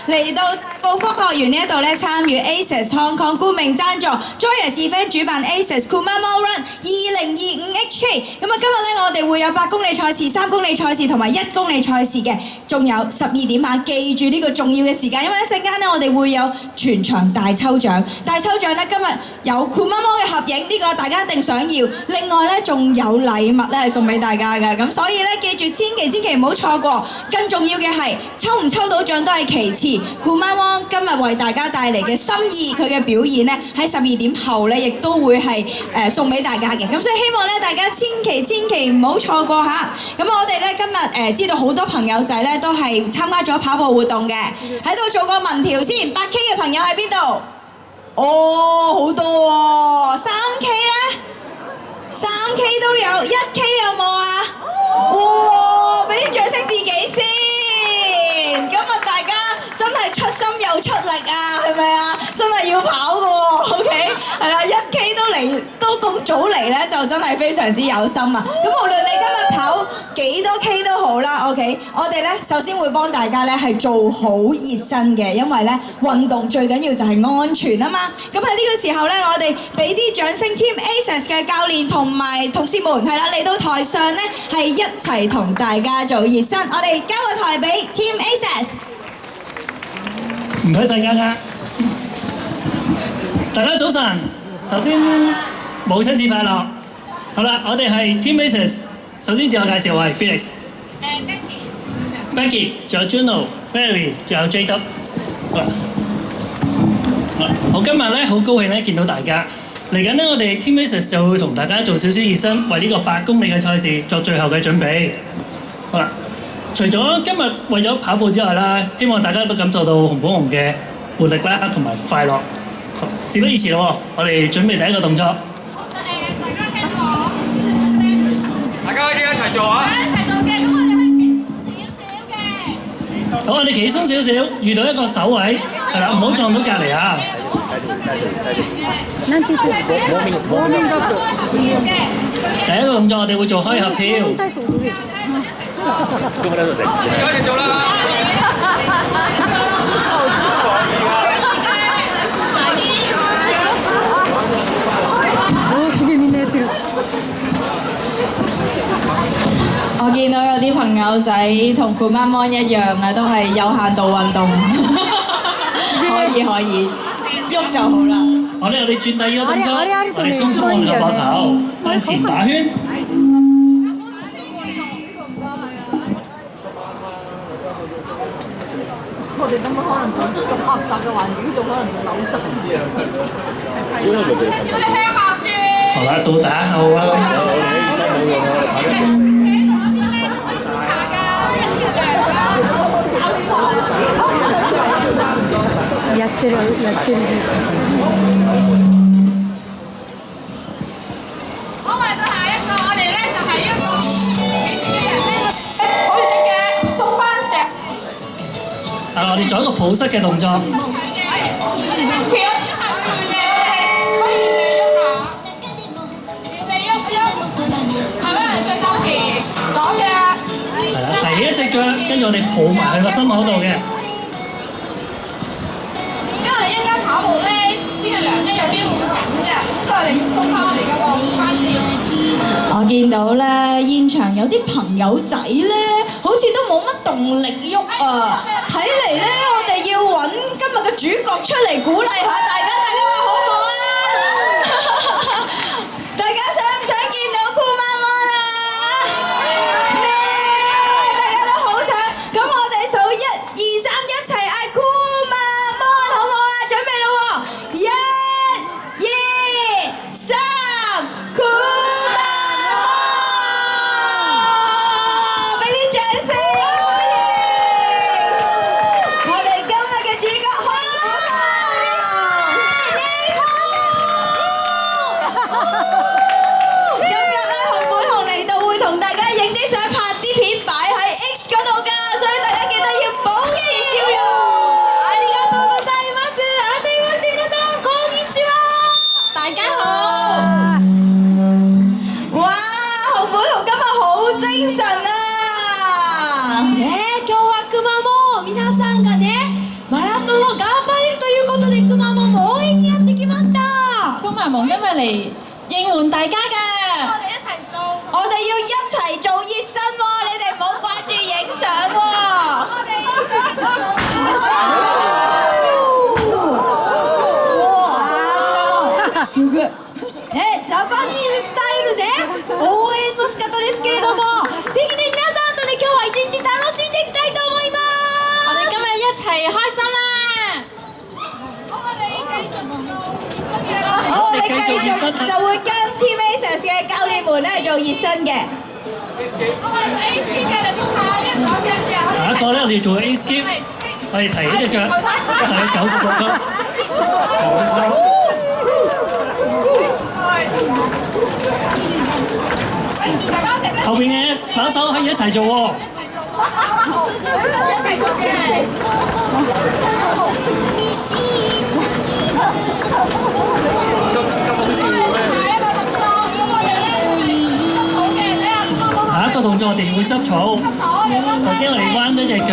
嚟到報科學園呢一度咧參與 ACES Hong Kong 冠名贊助 Joyous Event 主辦 ACES Kumamon Run 2025HK。咁啊，今日咧我哋會有8公里賽事、3公里賽事同埋1公里賽事嘅，仲有12點晚，記住呢個重要嘅時間，因為一陣間咧我哋會有全場大抽獎。大抽獎咧今日有 Kumamon 嘅合影，呢個大家一定想要。另外咧仲有禮物咧係送俾大家㗎，咁所以咧記住千祈唔好錯過。更重要嘅係抽唔抽到獎都係其次。Kumamon 今日為大家帶嚟嘅心意，佢嘅表演咧喺12點後咧亦都會係送俾大家嘅。咁所以希望咧大家千祈唔好錯過嚇。咁我哋咧今日知道好多朋友仔咧都係參加咗跑步活動嘅，喺度做個民調先。8K 嘅朋友喺邊度？哦，好多喎。3K 咧？3K 都有，1K 有冇啊？哇！俾啲掌聲自己先。今日大家真係出心又出力啊，係咪啊？真係要跑㗎喎 ，OK？ 係啦，1K 都嚟，都咁早嚟咧，就真係非常之有心啊！咁無論你今日跑幾多 K 都好啦 ，OK？ 我哋咧首先會幫大家咧係做好熱身嘅，因為咧運動最緊要就係安全啊嘛。咁喺呢個時候咧，我哋俾啲掌聲 Team ACES 嘅教練同埋同事們係啦，嚟到台上咧係一齊同大家做熱身。我哋交個台俾 Team ACES。唔該晒嘉嘉，大家早晨。首先母親節快樂。好啦，我哋係 Team ACES。首先自我介紹，我係 Felix、Becky，仲有 Juno、Mary， 仲有 JW。我今日咧好高興咧見到大家。嚟緊咧，我哋 Team ACES 就會同大家做少少熱身，為呢個8公里嘅賽事作最後嘅準備。好啦。除咗今日為咗跑步之外啦，希望大家都感受到紅寶紅嘅活力啦，同埋快樂。事不宜遲咯，我哋準備第一個動作。好，大家聽我，大家可以一齊做啊！一齊做嘅，咁我哋係企鬆少少嘅。好，我哋企鬆少少，遇到一個手位，係啦，唔好撞到隔離啊！第一個動作我哋會做開合跳。開始做啦！我見到有啲朋友仔同 Kumamon 一樣啊，都係有限度運動，可以，喐就好啦。我哋轉第二個動作，我哋鬆我哋個膊頭，向前打圈。我哋咁樣可能咁狹窄嘅環境，仲可能扭側。我哋向後轉。好啦，到打後啦。やってる好，我哋到下一個，我哋咧就係一個好食嘅鬆番石。我哋做一個抱膝嘅動作。前有啲下旋嘅，可以原地喐下，係啦，最高前左腳。係啦，提起一隻腳，跟住我哋抱埋去個心口度嘅。因為我哋一間跑步咧，啲嘅梁咧有啲會緊嘅，所以我哋要鬆翻我哋嘅個關節。我見到咧現場有啲朋友仔咧，好似都冇乜動力喐啊！睇嚟咧，我哋要揾今日嘅主角出嚟鼓勵下大家，大家話好唔好啊？大家想唔想見到 Kumamon 啊？大家都好想，咁我哋數1、2、3一齊嗌 Kumamon 好唔好啊？準備啦喎！1、2、3 Kumamon！ 俾啲掌聲！我哋今日嘅主角好，嚟應援大家㗎。我哋一齊做。我哋要一齊做熱身喎，你哋唔好掛住影相喎。我哋一齊做。すごい。ジャパニーズスタイルで応援の仕方ですけれども、ぜひね皆さんとね今日は一日楽しんでいきたいと思います。我哋今日一齊開心啦！我哋繼續就會跟 Team Aces 嘅教練們咧做熱身嘅。下一個咧，我哋做 A skip，我哋提起隻腳，大約90度啦。冇錯。後邊嘅把手可以一齊做喎。一齊做嘅。下一個動作我哋會執草。首先我哋彎咗隻腳，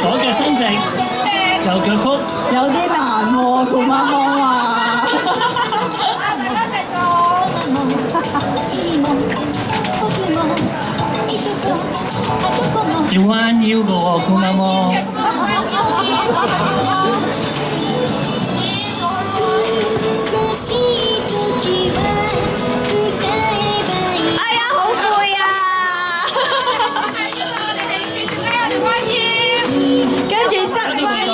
左腳伸直，右腳曲。有啲難喎，酷媽媽話。要彎腰嘅喎，酷媽媽。哎呀，好攰啊！跟住側彎腰。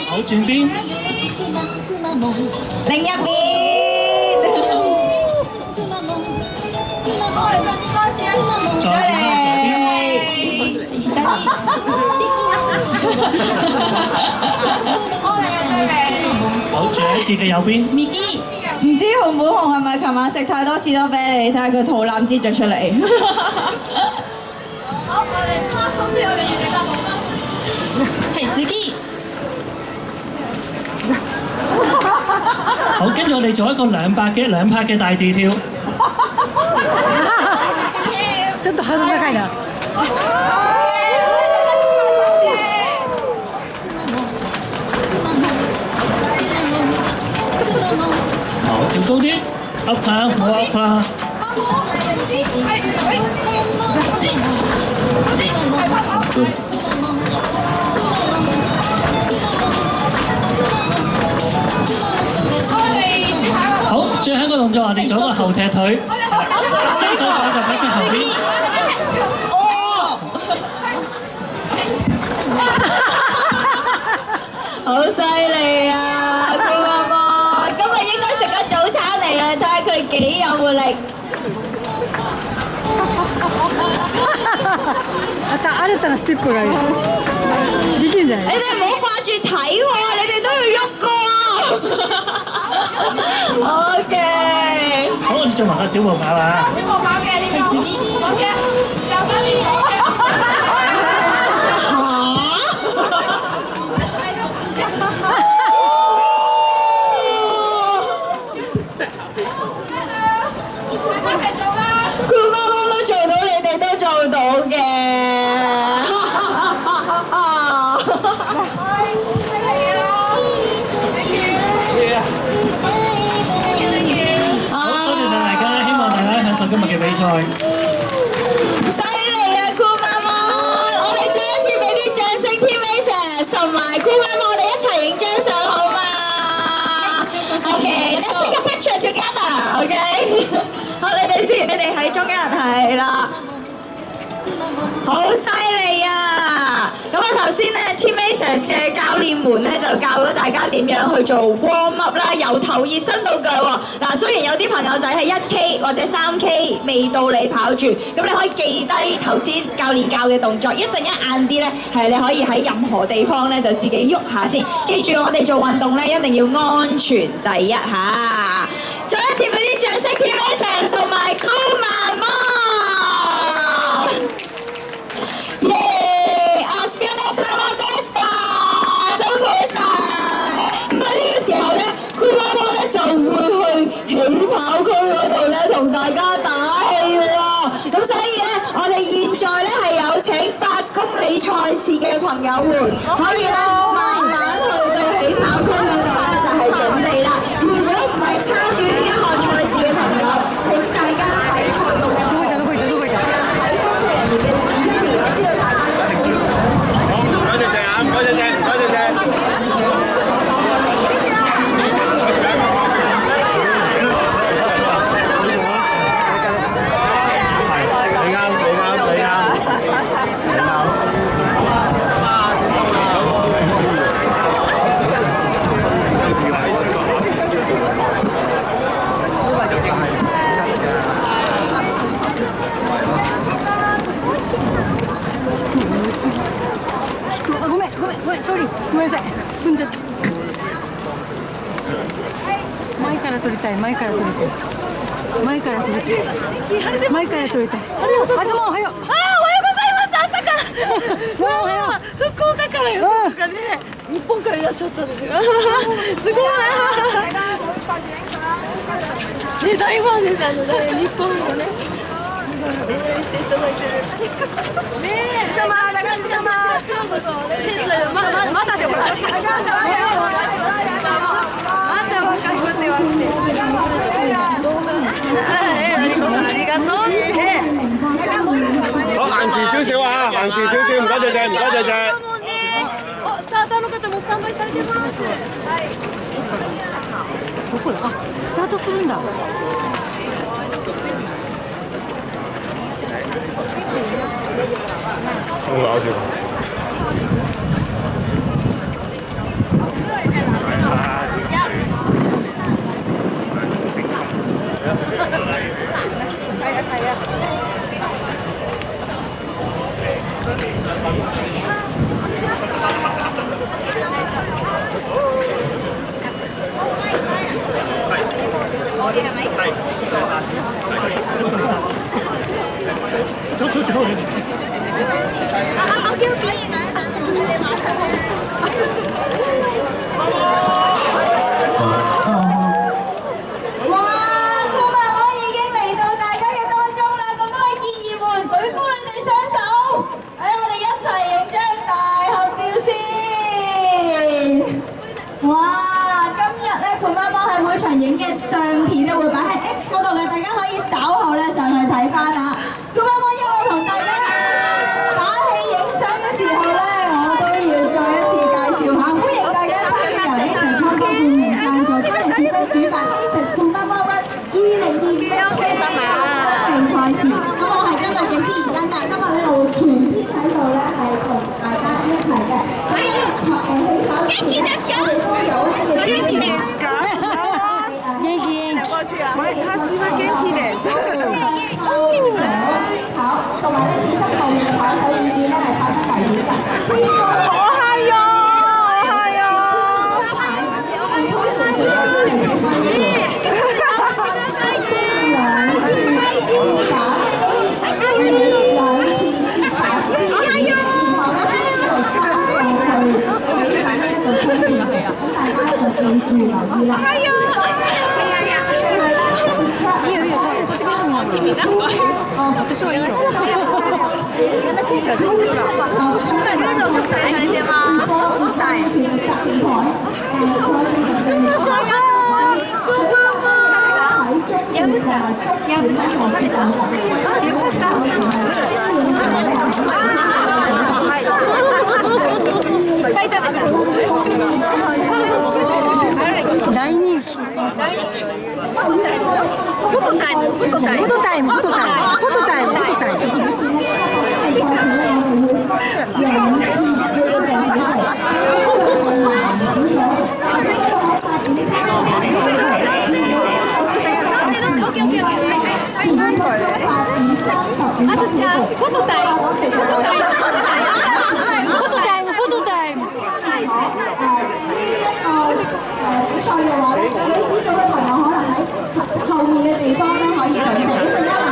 好，轉邊。另一邊。再嚟。好，最後一次嘅右邊。唔知紅唔紅係咪琴晚食太多士多啤梨？睇下佢肚腩擠咗出嚟。好，我哋先我哋預備得好啦。係自己。好，跟住我哋做一個兩拍嘅大字跳。ちょっとハードル高いな。好，跳高啲，up 下，冇 up 下。好，最後一個動作，我哋做一個後踢腿，雙手擺就擺佢後邊。好犀利啊！酷媽媽，今日應該食咗早餐嚟啦，睇下佢幾有活力。新たなステップがいい。できるんじゃない？你哋唔好掛住睇喎，你哋都要喐㗎喎。OK。好，我哋做埋個小步跑啊！小步跑嘅呢個，好嘅，右手邊好嘅。酷媽媽都做到，你哋都做到嘅。今日嘅比賽，犀利啊！酷媽媽，我哋再一次俾啲掌聲 Team Aces 同埋酷媽媽，我哋一齊影張相好嗎 ？OK，let's take a picture together。OK， 好，你哋先，你哋喺中間係啦，好犀利啊！咁啊頭先咧 Team Aces 嘅教練們咧就教咗大家點樣去做 warm up 啦，由頭熱身到腳喎。嗱，雖然有啲朋友仔係1K 或者3K 未到你跑住，咁你可以記低頭先教練教嘅動作，一陣間晏啲咧係你可以喺任何地方咧就自己喐下先。記住我哋做運動咧一定要安全第一嚇。再一次俾啲掌聲 Team Aces 同埋酷媽媽。就會去起跑區嗰度咧同大家打氣喎，咁賽事嘅朋友們，可以咧慢慢去到起跑區嗰度咧就係準備啦。如果唔係參與呢一項賽事嘅朋友，請大家喺賽道入面睇工作人員嘅指示，我知道大家。好，唔該謝謝啊，唔該謝謝，唔該謝謝。sorry ごめんなさい踏んじゃった前から撮りたい前から撮りたい前から撮りたい前から撮りたいあれおはようおはようございます朝からおはよう福岡からよ福岡ね日本からいらっしゃったんですよすごいね大ファンです日本もね応援していただいてる。ねえ、様、長嶋様。まだでほら。まだわかりますよ。のりこさんありがとう。好，閒時少少啊，閒時少少，唔該謝謝，唔該謝謝。お、スターターの方もスタンバイされてます。はい。どこだ？あ、スタートするんだ。好搞笑。我哋係咪？走。哇！顧問我已經嚟到大家嘅當中啦，咁多位健兒們舉高你哋雙手，喺我哋一齊影張大合照先。哇！今日咧盤媽幫喺會場影嘅相片咧會擺喺 X 嗰度嘅，大家可以稍後咧上去睇翻啊！盤媽幫一路同大家打氣影相嘅時候咧，我都要再一次介紹下，歡迎大家參與由 ASICS 倉庫冠名贊助，多人市區主辦 ASICS 盤媽幫 Run 2025比賽事。咁我係今日嘅司儀間隔，今日咧我會全篇喺度咧係同大家一齊嘅。起跑前咧，我哋都有一啲嘅支持啊！同埋咧，小心後面嘅跑手意見咧係發生危險㗎。我係啊！私はいいよ。こんな小さい。大人気。フォトタイム。比賽嘅話咧，你呢度嘅朋友可能喺後面嘅地方咧可以準備。一陣間藍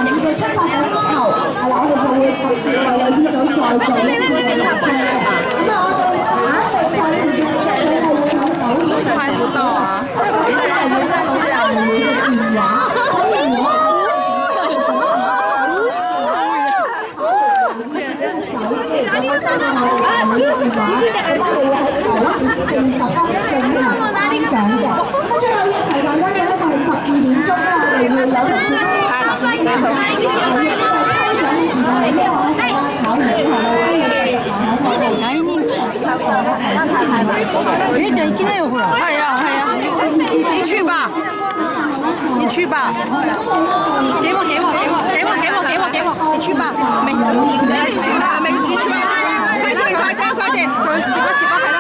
會嘅話，咁我哋會喺9:40進行頒獎嘅。咁最後要提大家嘅咧，就係12點鐘咧，我哋會有同大家抽獎時間，希望咧大家考慮之後咧，じゃあ行きなよほら。係啊，你去吧，你去吧。給我，你去吧，你去吧，快點，佢試吧，係啦。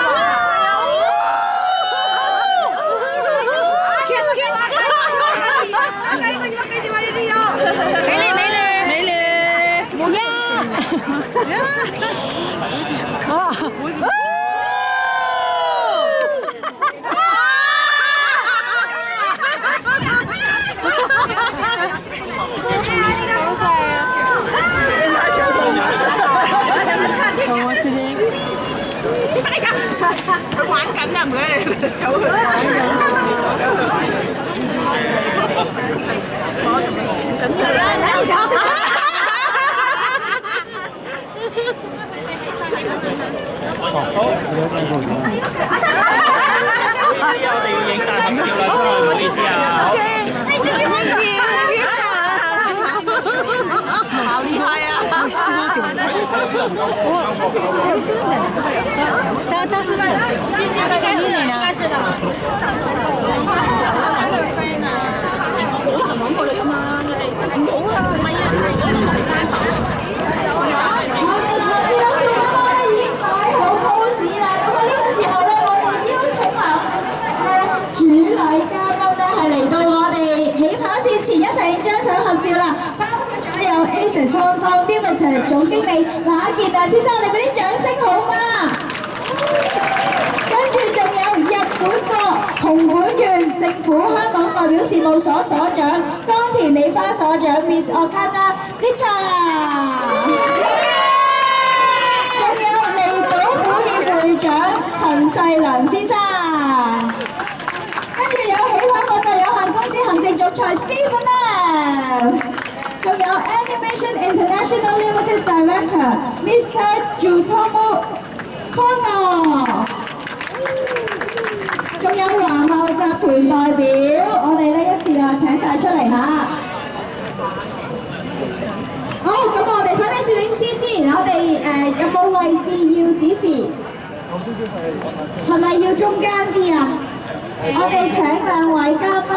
佢玩緊啊，唔該你救佢。我哋要影大合照啦，唔好意思啊。好厲害啊！スターターするの。いいねな。ASUS Hong Kong Limited 總經理馬傑啊，先生，我哋俾啲掌聲好嗎？跟住仲有日本國紅本縣政府香港代表事務所所長江田理花所長 Miss Okada Nika， 仲有離島府協會長陳世良先生，跟住有喜歡國際有限公司行政總裁 Stephen 啊。仲有 Animation International Limited Director Mr. Jutomo Kono， 仲有華茂集團代表，我哋呢一次請晒出嚟嚇。好，咁我哋睇睇攝影師先，我哋有冇位置要指示？係咪要中間啲啊？我哋請兩位嘉賓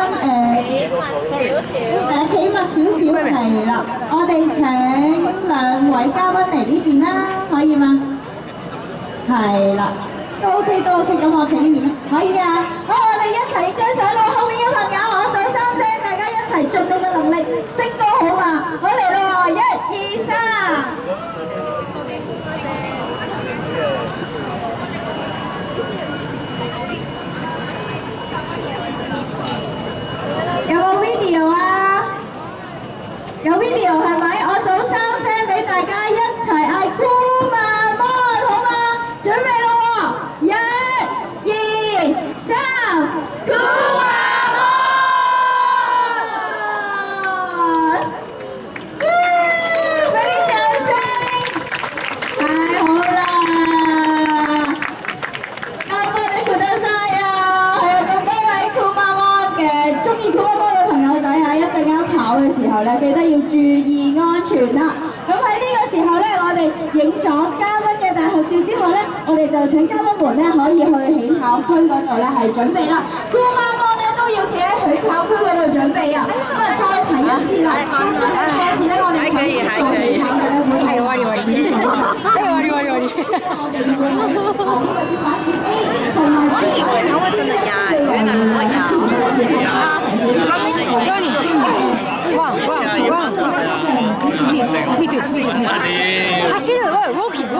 企密少少係啦，我哋請兩位嘉賓嚟呢邊啦，可以嗎？係啦，都 OK 都 OK， 咁我企呢邊啦，可以啊。好，我哋一齊跟上到後面嘅朋友，我數3聲，大家一齊盡你嘅能力升高好嘛？好嚟咯，1、2、3。有冇 video 啊？有 video 係咪？我數3聲俾大家一齊嗌 Kumamon 好嗎？準備咯喎！1、2、3 Kumamon！ 俾啲掌聲！太好啦！啱啱你覺得晒啊！係啊，咁多位 Kumamon 嘅中意 Kumamon 嘅朋友仔嚇，一陣間跑嘅時候咧，記得要注意安全啦。咁喺呢個時候咧，我哋影咗嘉賓嘅大合照之後咧，我哋就請嘉賓們咧可以去起跑區嗰度咧係準備啦。Kumamon 咧都要企喺起跑區嗰度準備啊。咁啊，再提一次啦，八公里賽事咧，我哋首先做起跑嘅咧會係我哋自己做㗎。我哋會呢個啲反應 A 同埋反應 B 嘅前嘅走る walking。如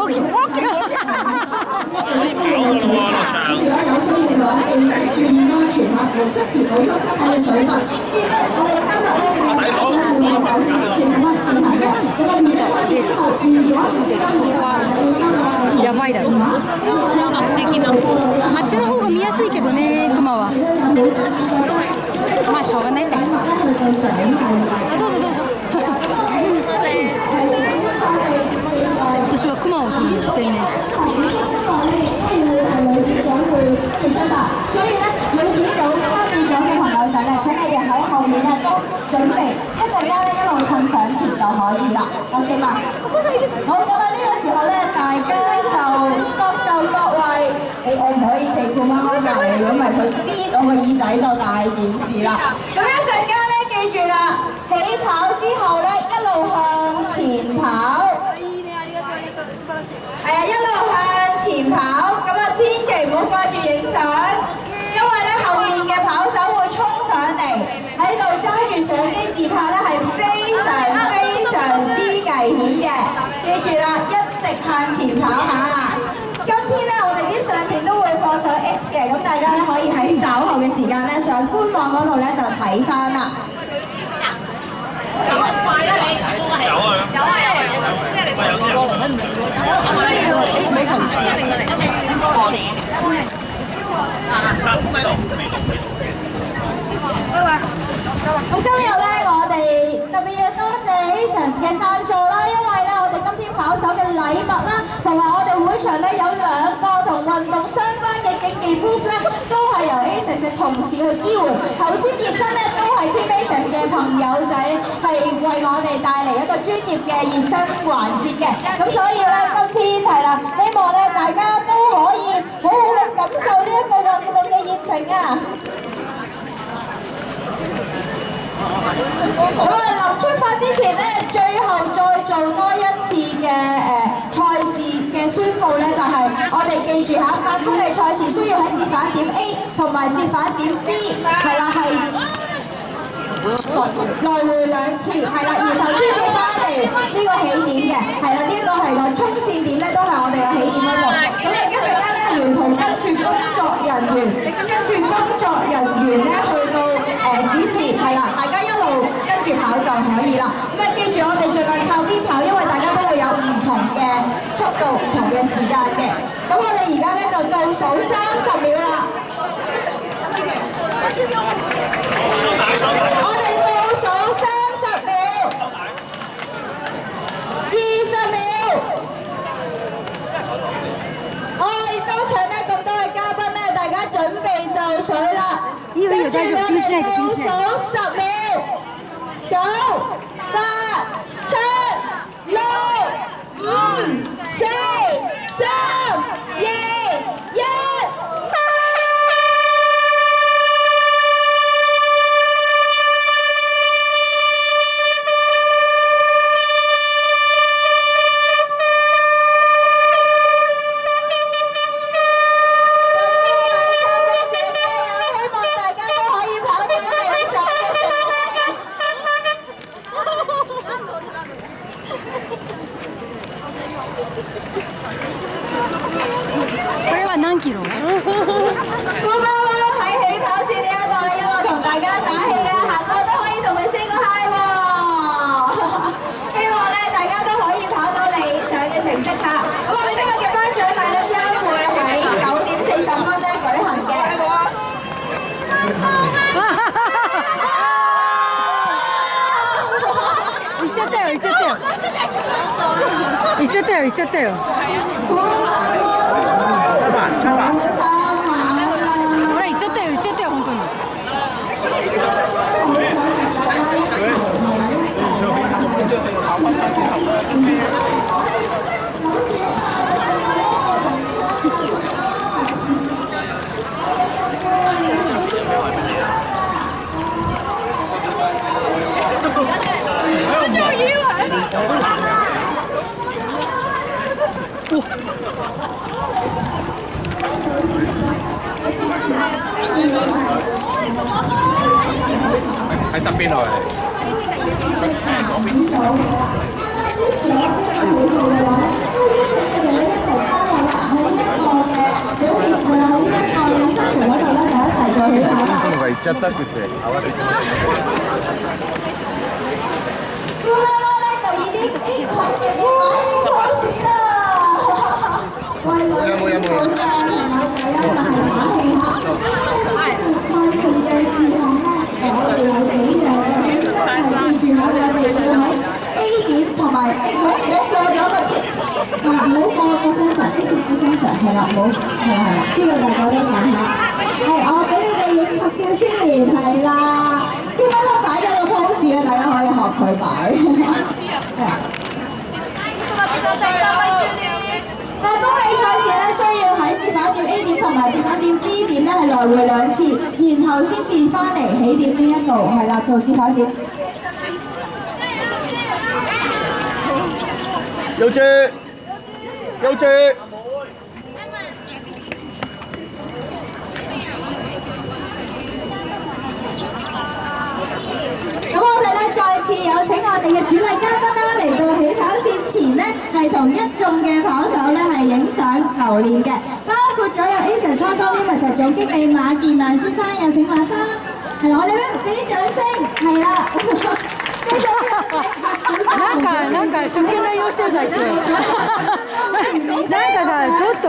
果有需要嘅話，記得注意安全啊！適時補充身體嘅水分。記得我哋今日咧係9:40進行嘅。咁啊，完咗賽事之後，如果時間嘅話，就會收到やばいだろ。あっちの方が見やすいけどね、熊は。まあしょうがないね。どうぞ。後私は熊を取る専念者。所以咧，女子組參與咗嘅朋友仔咧，請你哋喺後面咧都準備，一陣間咧一路褪上前就可以啦。OK 嘛？好，咁啊呢個時候咧，大家就各位，我唔可以企酷媽媽隔離，如果唔係佢搣我個耳仔就大件事啦。咁一陣間咧，記住啦，起跑之後咧，一路向前跑。係啊，一路向前跑，咁啊千祈唔好掛住影相，因為咧後面嘅跑手會衝上嚟，喺度揸住相機自拍咧係非常之危險嘅，記住啦，一直向前跑下。今天咧我哋啲相片都會放上 X 嘅，咁大家咧可以喺稍後嘅時間咧上官網嗰度咧就睇翻啦。咁今日咧，我哋特別要多謝 Asians 嘅贊助啦，因為咧我哋今天跑手嘅禮物啦，同埋我哋會場咧有2個同運動相關嘅競技 booth 咧，都係由 Asians 嘅同事去支援。頭先熱身咧都係 Team Asians 嘅朋友仔係為我哋帶嚟一個專業嘅熱身環節嘅，咁所以咧今天係啦，希望咧大家都可以好好咁感受呢一個運動嘅熱情啊！咁啊，臨出發之前咧，最後再做多一次嘅賽事嘅宣佈咧，就係我哋記住嚇，8公里賽事需要喺折返點 A 同埋折返點 B 係啦，係來回2次係啦，然後先至翻嚟呢個起點嘅係啦，呢一個係個衝線點咧，都係我哋嘅起點嗰度。咁啊，一陣間咧，聯同跟住工作人員咧去到指示係啦，大家一路跟住跑就可以啦。咁啊，記住我哋盡量靠邊跑，因為大家都會有唔同嘅速度、唔同嘅時間嘅。咁我哋而家咧就倒數30秒啦。我哋倒數30秒，20秒。我亦都請咧咁多嘅嘉賓咧，大家準備就緒啦。跟住我哋倒數10秒，9、8、7、6、5、4、3、2、1。これは何キロ？官媽媽喺起跑線呢一度咧，一路同大家打氣啊！行過都可以同佢 say 個 hi 喎。希望咧大家都可以跑到理想嘅成績嚇。咁我哋今日嘅頒獎禮咧將會喺9點40分咧舉行嘅。行っちゃったよ行っちゃったよ行っちゃったよ行っちゃったよ。ほら行っちゃったよ行っちゃったよ本当に。喺側邊落嚟。為質得決定，官媽媽咧就已經喺前面擺定 pose 啦。有冇？就係打氣嚇。賽事嘅事項咧，我哋有幾樣嘅，記住我哋要喺 A 點同埋係唔好過咗個 chips， 係啦，唔好過個 sensor，this is the sensor， 係啦，冇係啦，呢個大家都想下。係，我俾你哋影合照先，係啦。啲媽媽擺咗個 pose 嘅，大家可以學佢擺。係。但係公里賽事咧，需要喺折返點 A 點同埋折返點 B 點咧係來回2次，然後先至翻嚟起點呢一度，係啦，做折返點。有住，有住。咁我哋咧再次有請我哋嘅主禮嘉賓啦，嚟到起跑線前咧，係同一眾嘅跑手咧係影相留念嘅，包括咗有 ASICS 香港 Limited 總經理馬建亮先生，有請馬生，係啦，我哋俾啲掌聲，係啦，繼續なんか一生懸命要してたし。なんかさ、ちょっと。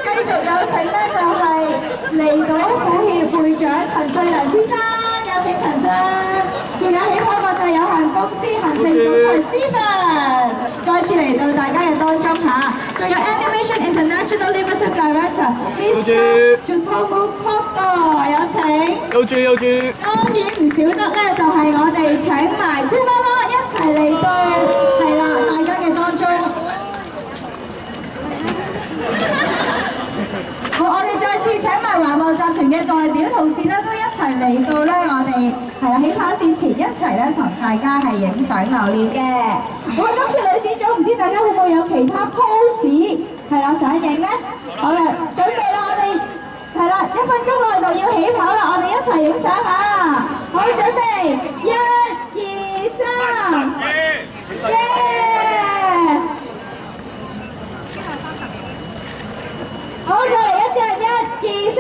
繼續有請咧就係離島婦協會長陳瑞良先生，有請陳生。仲有起跑國際有限公司行政總裁 Stephen， 再次嚟到大家嘅當中嚇。仲有 Animation International Limited Director Mr. Jutomo Koto， 有請。有住有住。當然唔少得咧，就係我哋請埋姑媽媽一齊嚟到，係啦，大家嘅當中。好，我哋再次請埋華茂集團嘅代表同事咧，都一齊嚟到咧，我哋係啦起跑線前一齊咧同大家係影相留念嘅。咁啊，今次女子組唔知大家會唔會有其他 pose 係啦想影咧？好啦，準備啦，我哋係啦1分鐘內就要起跑啦，我哋一齊影相嚇。好，準備1、2、3，耶！好，再嚟一隻1、2、3。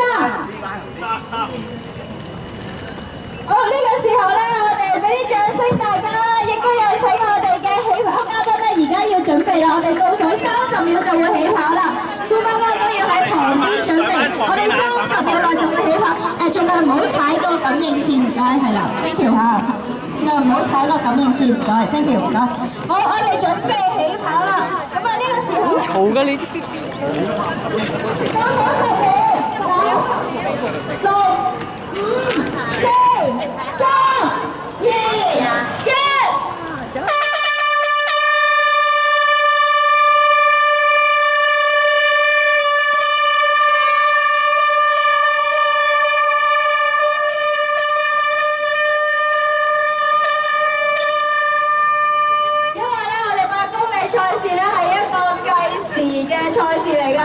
好，呢個時候咧，我哋俾啲掌聲大家，亦都有請我哋嘅起跑嘉賓咧，而家要準備啦，我哋倒數30秒就會起跑啦。姑媽媽都要喺旁邊準備，我哋30秒內就會起跑。盡量唔好踩個感應線，唔該，係啦 ，thank you 嚇。盡量唔好踩個感應線，唔該 ，thank you 唔該。好，我哋準備起跑啦。咁啊，呢個時候。嘈㗎你。倒數10秒，9、6、5、4、3、2、1。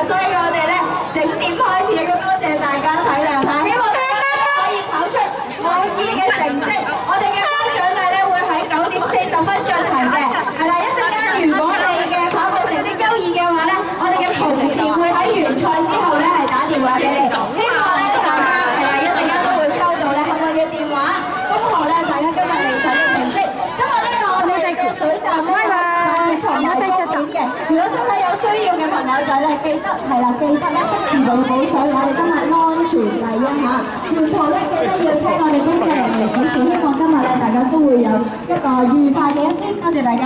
所以我哋咧整點開始，亦都多謝大家體諒下，希望大家可以跑出滿意嘅成績。我哋嘅頒獎禮咧會喺9點40分進行嘅，係啦，一陣間如果你嘅跑步成績優異嘅話咧，我哋嘅同事會喺完賽之後咧係打電話俾你，希望咧大家係啦一陣間都會收到咧幸運嘅電話，恭賀咧大家今日離賽嘅成績。今日咧我哋嘅水站咧發熱同埋終點嘅，如果身體有需要嘅朋友仔咧，記得係啦，記得咧適時就要補水。我哋今日安全第一嚇，沿途咧記得要聽我哋工作人員指示。希望今日咧大家都會有一個愉快嘅一天。多謝大家。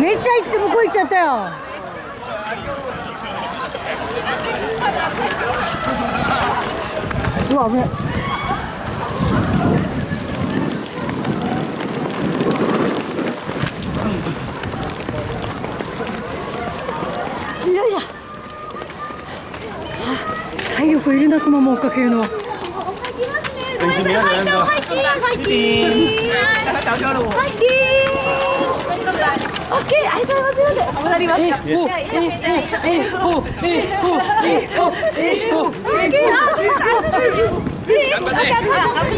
めっちゃいつもこ行っちゃったよ。うわ危ない。よいしょ。体力いるな、このまま追っかけるのは。平時面一兩個。OK， ありがとうございます。戻りますよ。危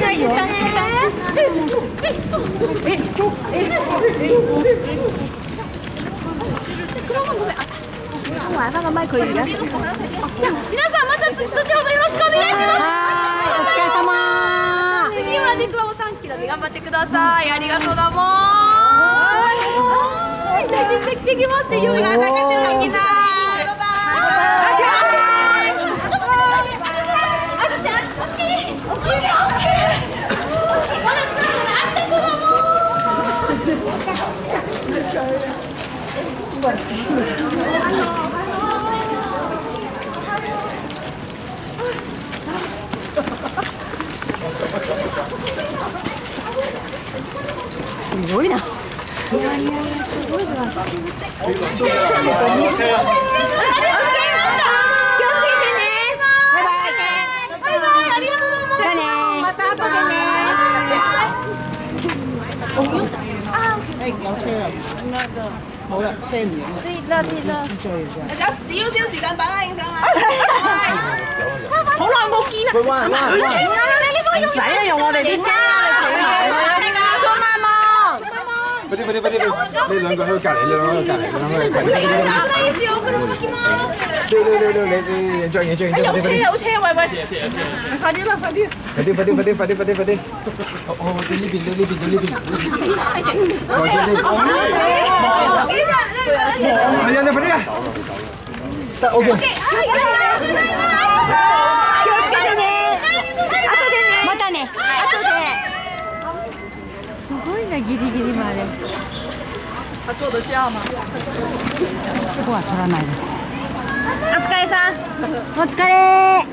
ないですかね。買翻個麥佢而家。皆さんまた後ほどよろしくお願いします。はい、お疲れ様。次はね、熊本3キロで頑張ってください。ありがとうだもん。はい、じゃあ行ってきますね。よいしょ。中中のきな。バイバすごいな。いやいやいや、すごいじゃない。気をつけてね。バイバイ。バイバイ。ありがとうございます。じゃあね。また後でね。有車啦，好啦，車唔影啦，知啦知啦。有少少時間等下影相啦。好耐冇見啦，唔使啊，用我哋啲車蘇媽媽，快啲，你兩個喺度隔離，你兩個喺度隔離，你影張，有車，喂，快啲啦，快啲！哦，到呢邊，係啊，你快啲啊！得 OK。またね。すごいな、ギリギリまで。他做得下吗？そこは取らないです。お疲れさん。お疲れ。